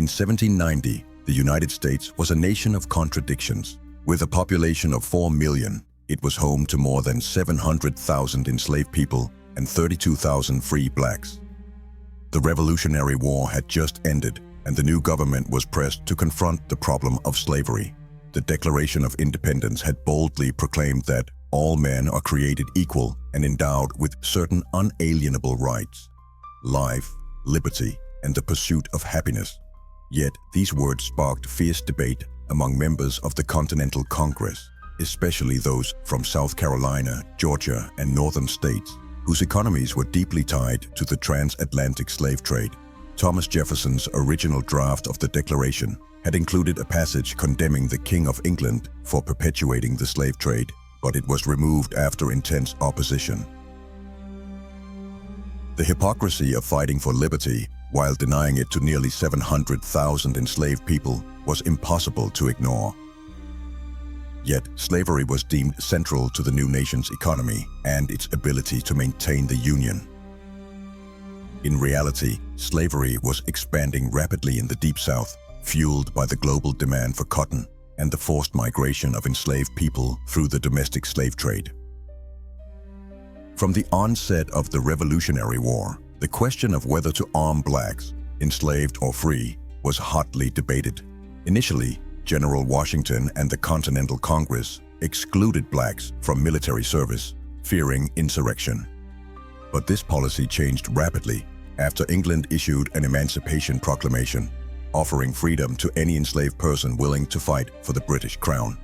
In 1790, the United States was a nation of contradictions. With a population of 4 million, it was home to more than 700,000 enslaved people and 32,000 free blacks. The Revolutionary War had just ended, and the new government was pressed to confront the problem of slavery. The Declaration of Independence had boldly proclaimed that all men are created equal and endowed with certain unalienable rights: life, liberty, and the pursuit of happiness. Yet these words sparked fierce debate among members of the Continental Congress, especially those from South Carolina, Georgia, and northern states, whose economies were deeply tied to the transatlantic slave trade. Thomas Jefferson's original draft of the Declaration had included a passage condemning the King of England for perpetuating the slave trade, but it was removed after intense opposition. The hypocrisy of fighting for liberty while denying it to nearly 700,000 enslaved people was impossible to ignore. Yet, slavery was deemed central to the new nation's economy and its ability to maintain the Union. In reality, slavery was expanding rapidly in the Deep South, fueled by the global demand for cotton and the forced migration of enslaved people through the domestic slave trade. From the onset of the Revolutionary War, the question of whether to arm blacks, enslaved or free, was hotly debated. Initially, General Washington and the Continental Congress excluded blacks from military service, fearing insurrection. But this policy changed rapidly after England issued an Emancipation Proclamation, offering freedom to any enslaved person willing to fight for the British Crown.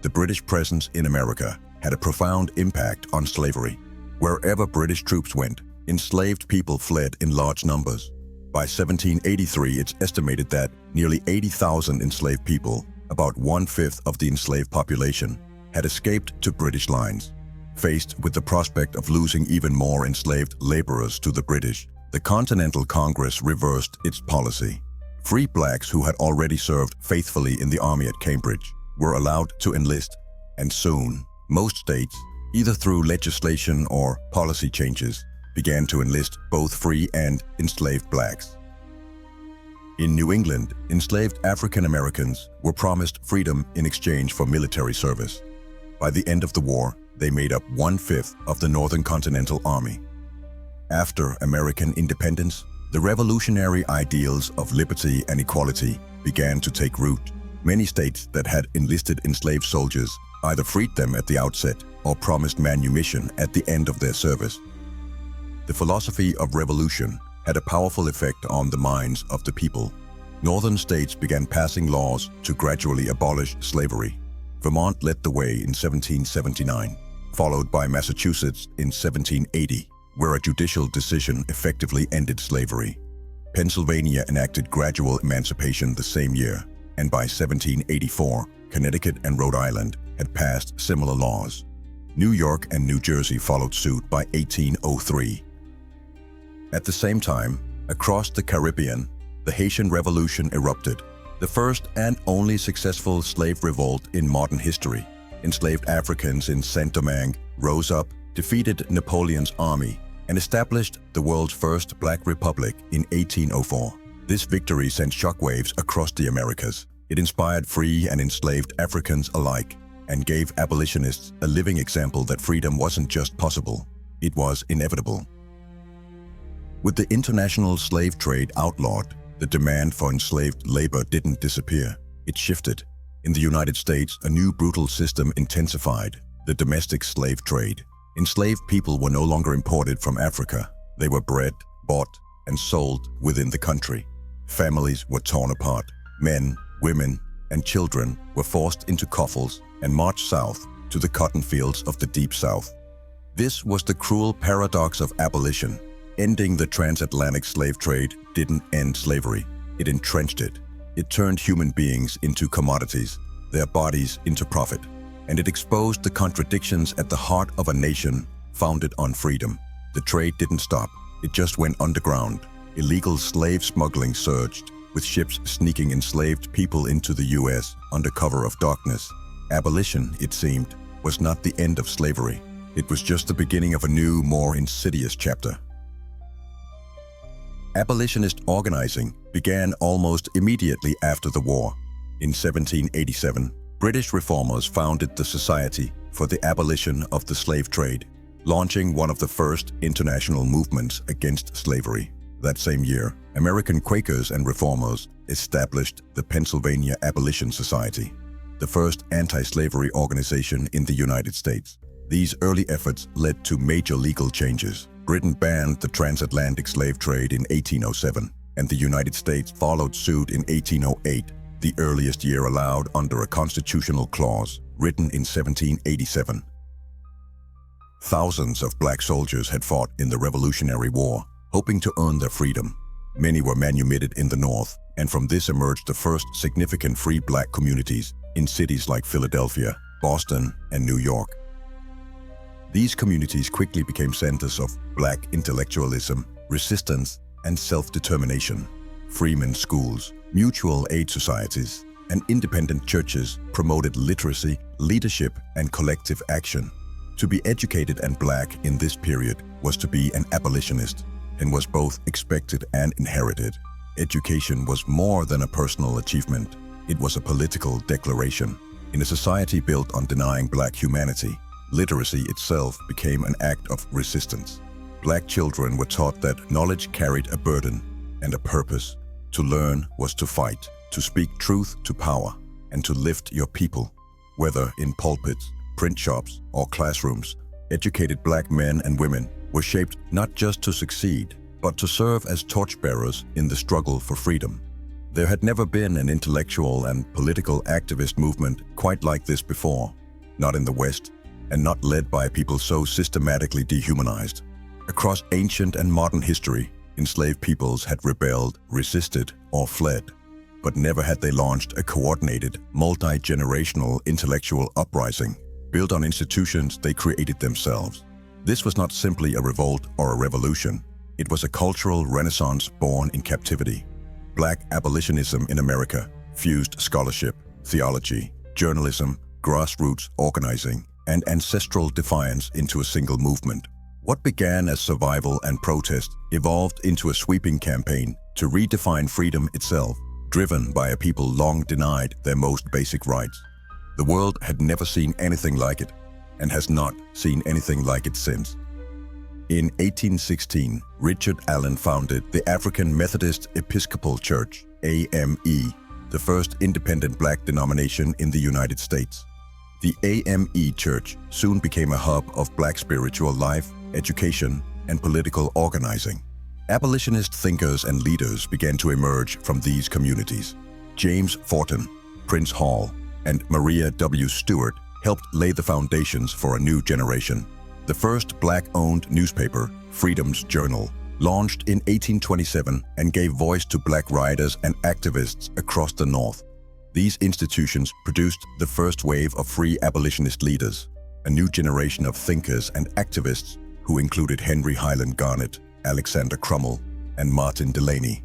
The British presence in America had a profound impact on slavery. Wherever British troops went, enslaved people fled in large numbers. By 1783, it's estimated that nearly 80,000 enslaved people, about 1/5 of the enslaved population, had escaped to British lines. Faced with the prospect of losing even more enslaved laborers to the British, the Continental Congress reversed its policy. Free blacks who had already served faithfully in the army at Cambridge were allowed to enlist, and soon, most states, either through legislation or policy changes, began to enlist both free and enslaved blacks. In New England, enslaved African Americans were promised freedom in exchange for military service. By the end of the war, they made up 1/5 of the Northern Continental Army. After American independence, the revolutionary ideals of liberty and equality began to take root. Many states that had enlisted enslaved soldiers either freed them at the outset or promised manumission at the end of their service. The philosophy of revolution had a powerful effect on the minds of the people. Northern states began passing laws to gradually abolish slavery. Vermont led the way in 1779, followed by Massachusetts in 1780, where a judicial decision effectively ended slavery. Pennsylvania enacted gradual emancipation the same year, and by 1784, Connecticut and Rhode Island had passed similar laws. New York and New Jersey followed suit by 1803. At the same time, across the Caribbean, the Haitian Revolution erupted, the first and only successful slave revolt in modern history. Enslaved Africans in Saint-Domingue rose up, defeated Napoleon's army, and established the world's first Black Republic in 1804. This victory sent shockwaves across the Americas. It inspired free and enslaved Africans alike, and gave abolitionists a living example that freedom wasn't just possible, it was inevitable. With the international slave trade outlawed, the demand for enslaved labor didn't disappear, it shifted. In the United States, a new brutal system intensified: the domestic slave trade. Enslaved people were no longer imported from Africa. They were bred, bought, and sold within the country. Families were torn apart. Men, women, and children were forced into coffles and marched south to the cotton fields of the Deep South. This was the cruel paradox of abolition. Ending the transatlantic slave trade didn't end slavery, it entrenched it. It turned human beings into commodities, their bodies into profit, and it exposed the contradictions at the heart of a nation founded on freedom. The trade didn't stop, it just went underground. Illegal slave smuggling surged, with ships sneaking enslaved people into the US under cover of darkness. Abolition, it seemed, was not the end of slavery. It was just the beginning of a new, more insidious chapter. Abolitionist organizing began almost immediately after the war. In 1787, British reformers founded the Society for the Abolition of the Slave Trade, launching one of the first international movements against slavery. That same year, American Quakers and reformers established the Pennsylvania Abolition Society, the first anti-slavery organization in the United States. These early efforts led to major legal changes. Britain banned the transatlantic slave trade in 1807, and the United States followed suit in 1808, the earliest year allowed under a constitutional clause written in 1787. Thousands of black soldiers had fought in the Revolutionary War, hoping to earn their freedom. Many were manumitted in the North, and from this emerged the first significant free black communities in cities like Philadelphia, Boston, and New York. These communities quickly became centers of black intellectualism, resistance, and self-determination. Freemen's schools, mutual aid societies, and independent churches promoted literacy, leadership, and collective action. To be educated and black in this period was to be an abolitionist, and was both expected and inherited. Education was more than a personal achievement. It was a political declaration. In a society built on denying black humanity, literacy itself became an act of resistance. Black children were taught that knowledge carried a burden and a purpose. To learn was to fight, to speak truth to power, and to lift your people. Whether in pulpits, print shops, or classrooms, educated black men and women were shaped not just to succeed, but to serve as torchbearers in the struggle for freedom. There had never been an intellectual and political activist movement quite like this before, not in the West, and not led by people so systematically dehumanized. Across ancient and modern history, enslaved peoples had rebelled, resisted, or fled, but never had they launched a coordinated, multi-generational intellectual uprising built on institutions they created themselves. This was not simply a revolt or a revolution. It was a cultural renaissance born in captivity. Black abolitionism in America fused scholarship, theology, journalism, grassroots organizing, and ancestral defiance into a single movement. What began as survival and protest evolved into a sweeping campaign to redefine freedom itself, driven by a people long denied their most basic rights. The world had never seen anything like it, and has not seen anything like it since. In 1816, Richard Allen founded the African Methodist Episcopal Church, AME, the first independent black denomination in the United States. The AME Church soon became a hub of black spiritual life, education, and political organizing. Abolitionist thinkers and leaders began to emerge from these communities. James Forten, Prince Hall, and Maria W. Stewart helped lay the foundations for a new generation. The first black-owned newspaper, Freedom's Journal, launched in 1827 and gave voice to black writers and activists across the North. These institutions produced the first wave of free abolitionist leaders, a new generation of thinkers and activists who included Henry Highland Garnet, Alexander Crummell, and Martin Delany.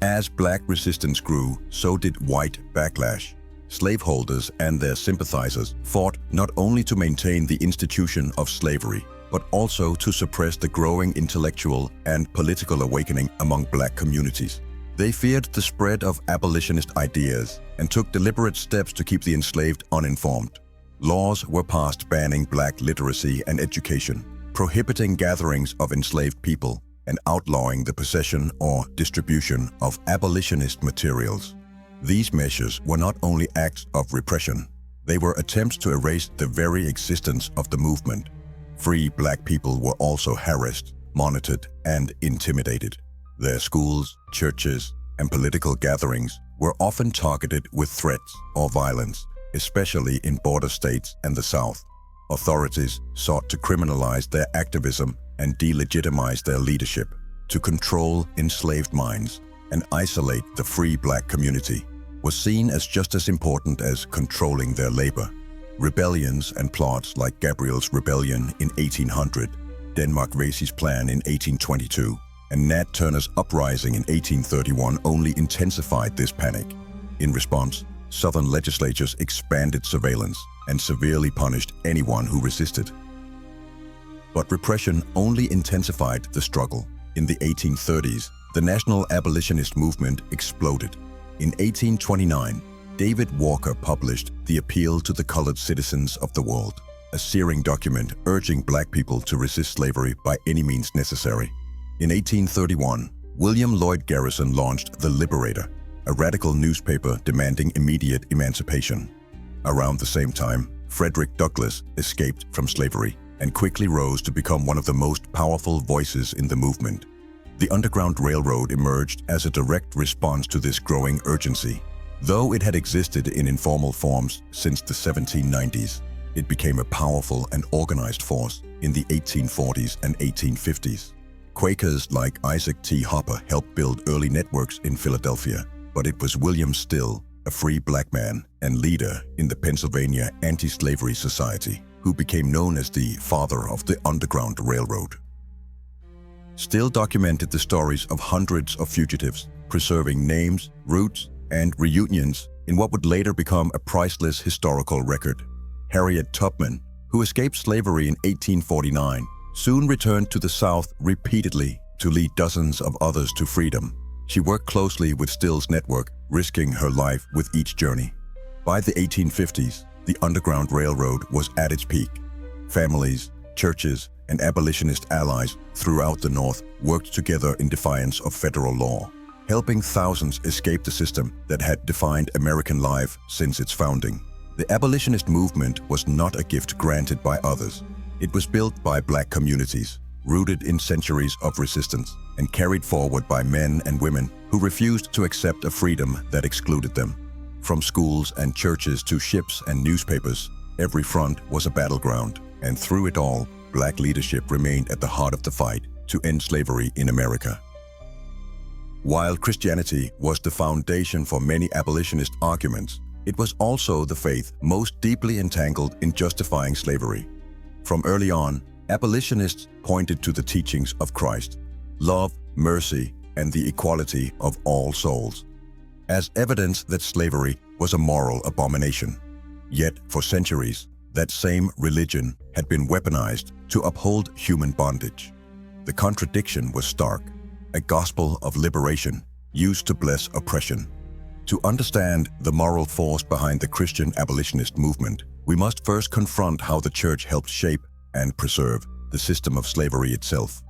As black resistance grew, so did white backlash. Slaveholders and their sympathizers fought not only to maintain the institution of slavery, but also to suppress the growing intellectual and political awakening among black communities. They feared the spread of abolitionist ideas and took deliberate steps to keep the enslaved uninformed. Laws were passed banning black literacy and education, prohibiting gatherings of enslaved people, and outlawing the possession or distribution of abolitionist materials. These measures were not only acts of repression, they were attempts to erase the very existence of the movement. Free black people were also harassed, monitored, and intimidated. Their schools, churches, and political gatherings were often targeted with threats or violence, especially in border states and the South. Authorities sought to criminalize their activism and delegitimize their leadership, to control enslaved minds and isolate the free black community was seen as just as important as controlling their labor. Rebellions and plots like Gabriel's Rebellion in 1800, Denmark Vesey's Plan in 1822, and Nat Turner's Uprising in 1831 only intensified this panic. In response, Southern legislatures expanded surveillance and severely punished anyone who resisted. But repression only intensified the struggle. In the 1830s, the national abolitionist movement exploded. In 1829, David Walker published The Appeal to the Colored Citizens of the World, a searing document urging black people to resist slavery by any means necessary. In 1831, William Lloyd Garrison launched The Liberator, a radical newspaper demanding immediate emancipation. Around the same time, Frederick Douglass escaped from slavery and quickly rose to become one of the most powerful voices in the movement. The Underground Railroad emerged as a direct response to this growing urgency. Though it had existed in informal forms since the 1790s, it became a powerful and organized force in the 1840s and 1850s. Quakers like Isaac T. Hopper helped build early networks in Philadelphia, but it was William Still, a free black man and leader in the Pennsylvania Anti-Slavery Society, who became known as the father of the Underground Railroad. Still documented the stories of hundreds of fugitives, preserving names, routes, and reunions in what would later become a priceless historical record. Harriet Tubman, who escaped slavery in 1849, soon returned to the South repeatedly to lead dozens of others to freedom. She worked closely with Still's network, risking her life with each journey. By the 1850s, the Underground Railroad was at its peak. Families, churches, and abolitionist allies throughout the North worked together in defiance of federal law, helping thousands escape the system that had defined American life since its founding. The abolitionist movement was not a gift granted by others. It was built by black communities, rooted in centuries of resistance, and carried forward by men and women who refused to accept a freedom that excluded them. From schools and churches to ships and newspapers, every front was a battleground, and through it all, black leadership remained at the heart of the fight to end slavery in America. While Christianity was the foundation for many abolitionist arguments, it was also the faith most deeply entangled in justifying slavery. From early on, abolitionists pointed to the teachings of Christ, love, mercy, and the equality of all souls, as evidence that slavery was a moral abomination. Yet, for centuries, that same religion had been weaponized to uphold human bondage. The contradiction was stark, a gospel of liberation used to bless oppression. To understand the moral force behind the Christian abolitionist movement, we must first confront how the church helped shape and preserve the system of slavery itself.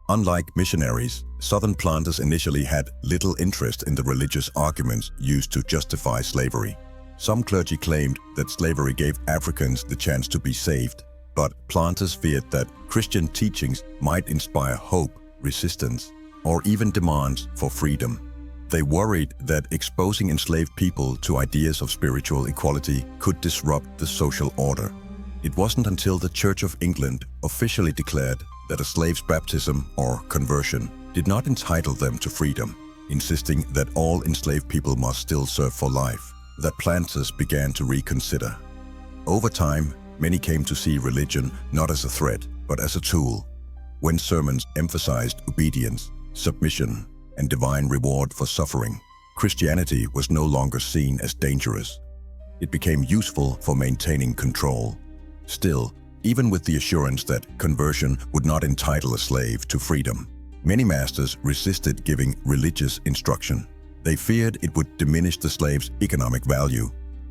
Unlike missionaries, Southern planters initially had little interest in the religious arguments used to justify slavery. Some clergy claimed that slavery gave Africans the chance to be saved, but planters feared that Christian teachings might inspire hope, resistance, or even demands for freedom. They worried that exposing enslaved people to ideas of spiritual equality could disrupt the social order. It wasn't until the Church of England officially declared that a slave's baptism or conversion did not entitle them to freedom, insisting that all enslaved people must still serve for life, that planters began to reconsider. Over time, many came to see religion not as a threat, but as a tool. When sermons emphasized obedience, submission, and divine reward for suffering, Christianity was no longer seen as dangerous. It became useful for maintaining control. Still, even with the assurance that conversion would not entitle a slave to freedom, many masters resisted giving religious instruction. They feared it would diminish the slave's economic value.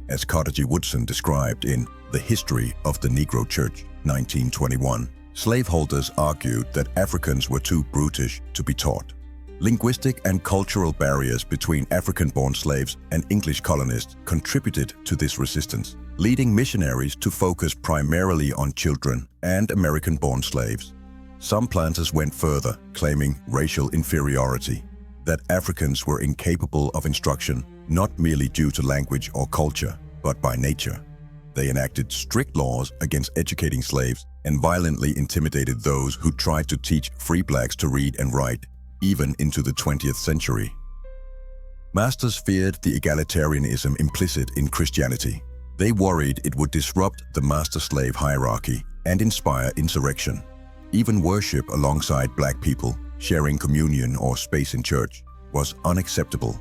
As Carter G. Woodson described in The History of the Negro Church, 1921, slaveholders argued that Africans were too brutish to be taught. Linguistic and cultural barriers between African-born slaves and English colonists contributed to this resistance, leading missionaries to focus primarily on children and American-born slaves. Some planters went further, claiming racial inferiority, that Africans were incapable of instruction not merely due to language or culture, but by nature. They enacted strict laws against educating slaves and violently intimidated those who tried to teach free blacks to read and write, even into the 20th century. Masters feared the egalitarianism implicit in Christianity. They worried it would disrupt the master-slave hierarchy and inspire insurrection. Even worship alongside black people, sharing communion or space in church, was unacceptable.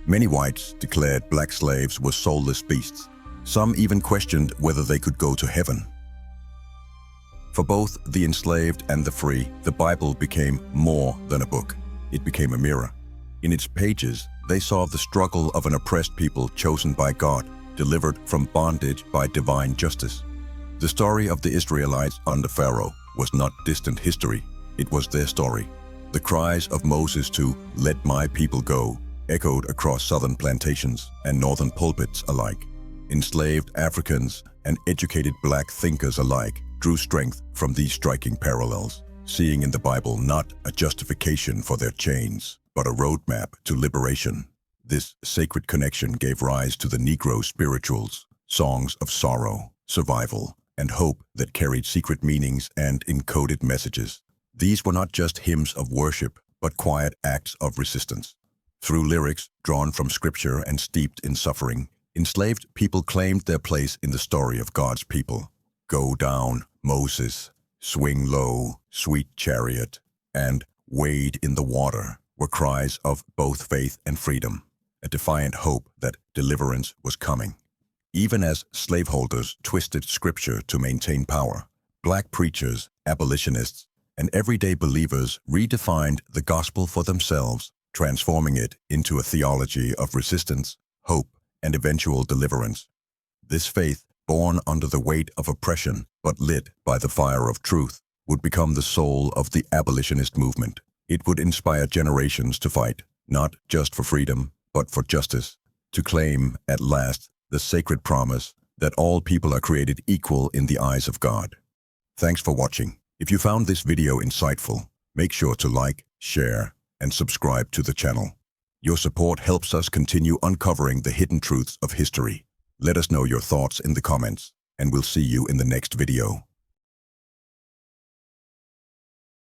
Many whites declared black slaves were soulless beasts. Some even questioned whether they could go to heaven. For both the enslaved and the free, the Bible became more than a book. It became a mirror. In its pages, they saw the struggle of an oppressed people chosen by God, delivered from bondage by divine justice. The story of the Israelites under Pharaoh was not distant history. It was their story. The cries of Moses to "Let my people go" echoed across southern plantations and northern pulpits alike. Enslaved Africans and educated black thinkers alike drew strength from these striking parallels, seeing in the Bible not a justification for their chains, but a roadmap to liberation. This sacred connection gave rise to the Negro spirituals, songs of sorrow, survival, and hope that carried secret meanings and encoded messages. These were not just hymns of worship, but quiet acts of resistance. Through lyrics drawn from scripture and steeped in suffering, enslaved people claimed their place in the story of God's people. "Go down, Moses," "Swing low, sweet chariot," and "Wade in the water" were cries of both faith and freedom, a defiant hope that deliverance was coming. Even as slaveholders twisted scripture to maintain power, black preachers, abolitionists, and everyday believers redefined the gospel for themselves, transforming it into a theology of resistance, hope, and eventual deliverance. This faith, born under the weight of oppression but lit by the fire of truth, would become the soul of the abolitionist movement. It would inspire generations to fight, not just for freedom, but for justice, to claim, at last, the sacred promise that all people are created equal in the eyes of God. Thanks for watching. If you found this video insightful, make sure to like, share, and subscribe to the channel. Your support helps us continue uncovering the hidden truths of history. Let us know your thoughts in the comments, and we'll see you in the next video.